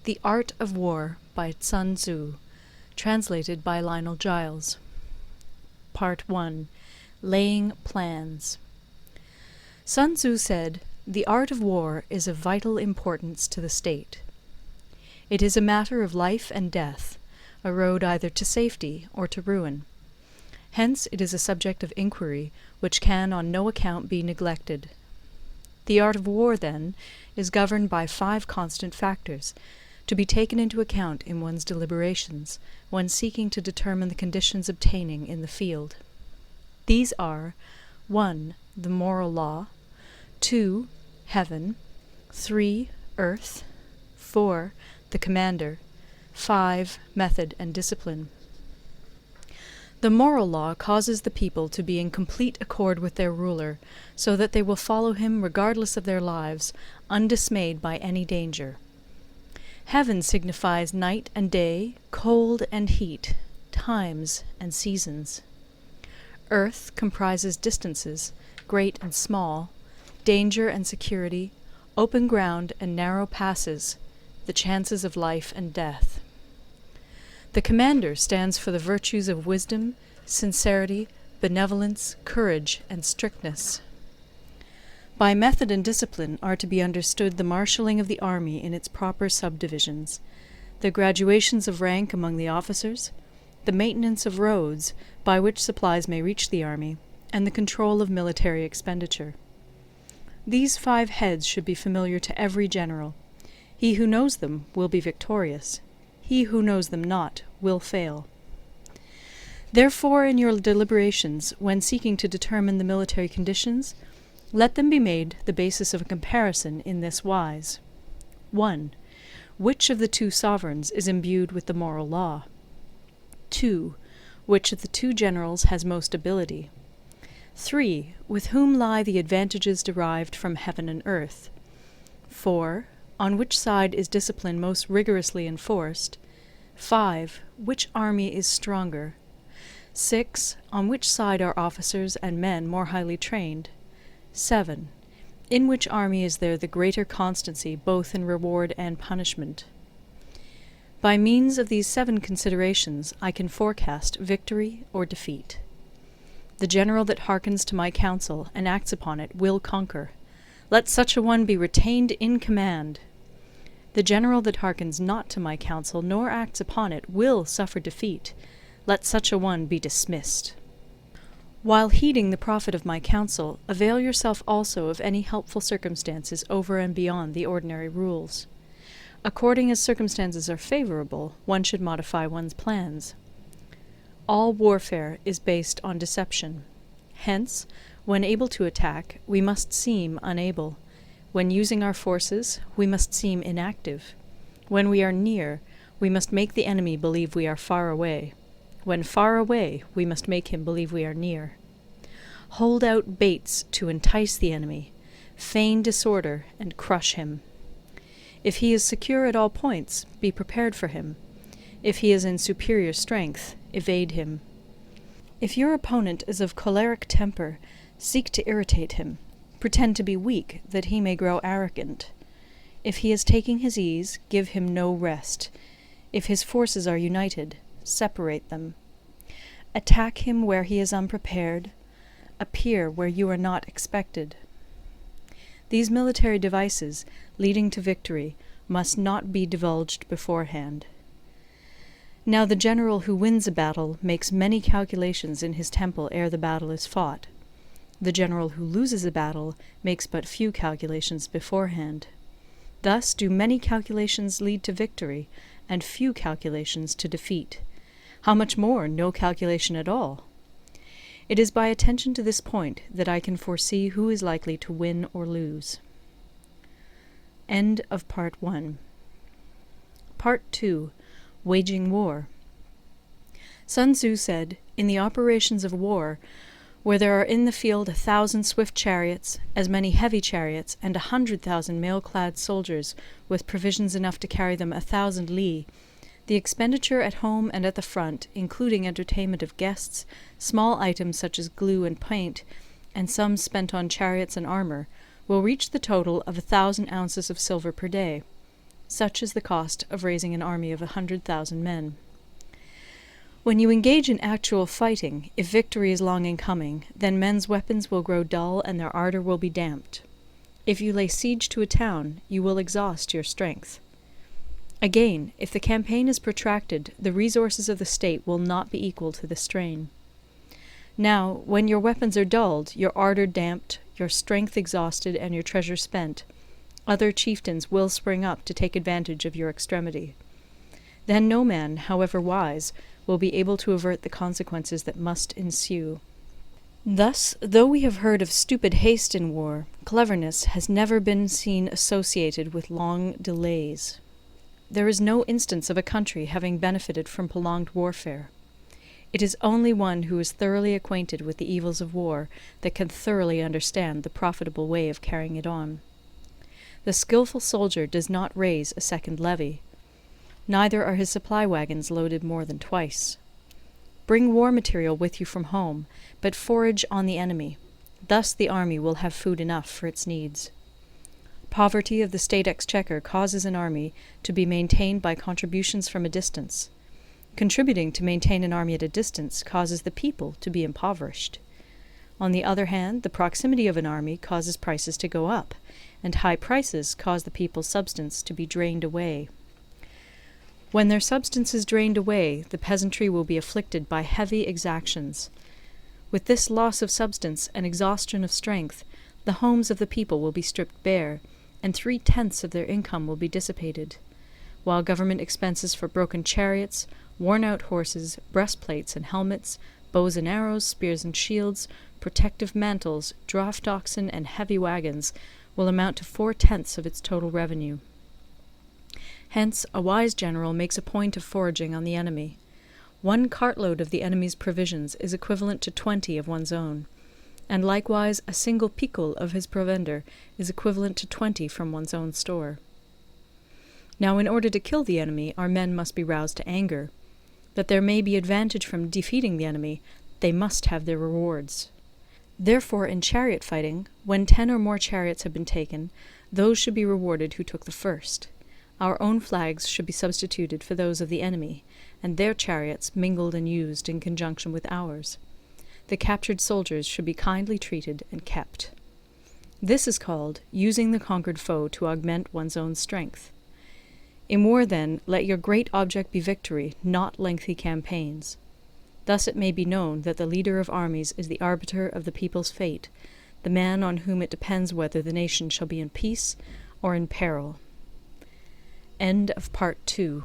The Art of War by Sun Tzu, translated by Lionel Giles. Part 1. Laying Plans. Sun Tzu said, "The art of war is of vital importance to the state. It is a matter of life and death, a road either to safety or to ruin. Hence it is a subject of inquiry which can on no account be neglected. The art of war, then, is governed by 5 constant factors, to be taken into account in one's deliberations, when seeking to determine the conditions obtaining in the field. These are 1. The moral law, 2. Heaven, 3. Earth, 4. The commander, 5. Method and discipline. The moral law causes the people to be in complete accord with their ruler, so that they will follow him regardless of their lives, undismayed by any danger. Heaven signifies night and day, cold and heat, times and seasons. Earth comprises distances, great and small, danger and security, open ground and narrow passes, the chances of life and death. The commander stands for the virtues of wisdom, sincerity, benevolence, courage, and strictness. By method and discipline are to be understood the marshalling of the army in its proper subdivisions, the graduations of rank among the officers, the maintenance of roads by which supplies may reach the army, and the control of military expenditure. These 5 heads should be familiar to every general. He who knows them will be victorious. He who knows them not will fail. Therefore, in your deliberations, when seeking to determine the military conditions, let them be made the basis of a comparison in this wise. 1. Which of the 2 sovereigns is imbued with the moral law? 2. Which of the 2 generals has most ability? 3. With whom lie the advantages derived from heaven and earth? 4. On which side is discipline most rigorously enforced? 5. Which army is stronger? 6. On which side are officers and men more highly trained? 7. In which army is there the greater constancy both in reward and punishment? By means of these 7 considerations I can forecast victory or defeat. The general that hearkens to my counsel and acts upon it will conquer. Let such a one be retained in command. The general that hearkens not to my counsel nor acts upon it will suffer defeat. Let such a one be dismissed. While heeding the profit of my counsel, avail yourself also of any helpful circumstances over and beyond the ordinary rules. According as circumstances are favorable, one should modify one's plans. All warfare is based on deception. Hence, when able to attack, we must seem unable. When using our forces, we must seem inactive. When we are near, we must make the enemy believe we are far away. When far away, we must make him believe we are near. Hold out baits to entice the enemy, feign disorder, and crush him. If he is secure at all points, be prepared for him. If he is in superior strength, evade him. If your opponent is of choleric temper, seek to irritate him. Pretend to be weak, that he may grow arrogant. If he is taking his ease, give him no rest. If his forces are united, separate them. Attack him where he is unprepared. Appear where you are not expected. These military devices, leading to victory, must not be divulged beforehand. Now the general who wins a battle makes many calculations in his temple ere the battle is fought. The general who loses a battle makes but few calculations beforehand. Thus do many calculations lead to victory, and few calculations to defeat. How much more no calculation at all? It is by attention to this point that I can foresee who is likely to win or lose. End of Part 1. Part 2. Waging War. Sun Tzu said, "In the operations of war, where there are in the field 1,000 swift chariots, as many heavy chariots, and 100,000 mail-clad soldiers, with provisions enough to carry them 1,000 li, the expenditure at home and at the front, including entertainment of guests, small items such as glue and paint, and sums spent on chariots and armour, will reach the total of 1,000 ounces of silver per day. Such is the cost of raising an army of 100,000 men. When you engage in actual fighting, if victory is long in coming, then men's weapons will grow dull and their ardour will be damped. If you lay siege to a town, you will exhaust your strength. Again, if the campaign is protracted, the resources of the state will not be equal to the strain. Now, when your weapons are dulled, your ardour damped, your strength exhausted, and your treasure spent, other chieftains will spring up to take advantage of your extremity. Then no man, however wise, will be able to avert the consequences that must ensue. Thus, though we have heard of stupid haste in war, cleverness has never been seen associated with long delays. There is no instance of a country having benefited from prolonged warfare. It is only one who is thoroughly acquainted with the evils of war that can thoroughly understand the profitable way of carrying it on. The skilful soldier does not raise a second levy. Neither are his supply wagons loaded more than twice. Bring war material with you from home, but forage on the enemy. Thus the army will have food enough for its needs. Poverty of the state exchequer causes an army to be maintained by contributions from a distance. Contributing to maintain an army at a distance causes the people to be impoverished. On the other hand, the proximity of an army causes prices to go up, and high prices cause the people's substance to be drained away. When their substance is drained away, the peasantry will be afflicted by heavy exactions. With this loss of substance and exhaustion of strength, the homes of the people will be stripped bare, and 3/10 of their income will be dissipated, while government expenses for broken chariots, worn-out horses, breastplates and helmets, bows and arrows, spears and shields, protective mantles, draught oxen, and heavy wagons will amount to 4/10 of its total revenue. Hence, a wise general makes a point of foraging on the enemy. 1 cartload of the enemy's provisions is equivalent to 20 of one's own, and likewise a single picul of his provender is equivalent to 20 from one's own store. Now, in order to kill the enemy, our men must be roused to anger. That there may be advantage from defeating the enemy, they must have their rewards. Therefore, in chariot fighting, when 10 or more chariots have been taken, those should be rewarded who took the first. Our own flags should be substituted for those of the enemy, and their chariots mingled and used in conjunction with ours. The captured soldiers should be kindly treated and kept. This is called using the conquered foe to augment one's own strength. In war, then, let your great object be victory, not lengthy campaigns. Thus it may be known that the leader of armies is the arbiter of the people's fate, the man on whom it depends whether the nation shall be in peace or in peril. End of Part 2.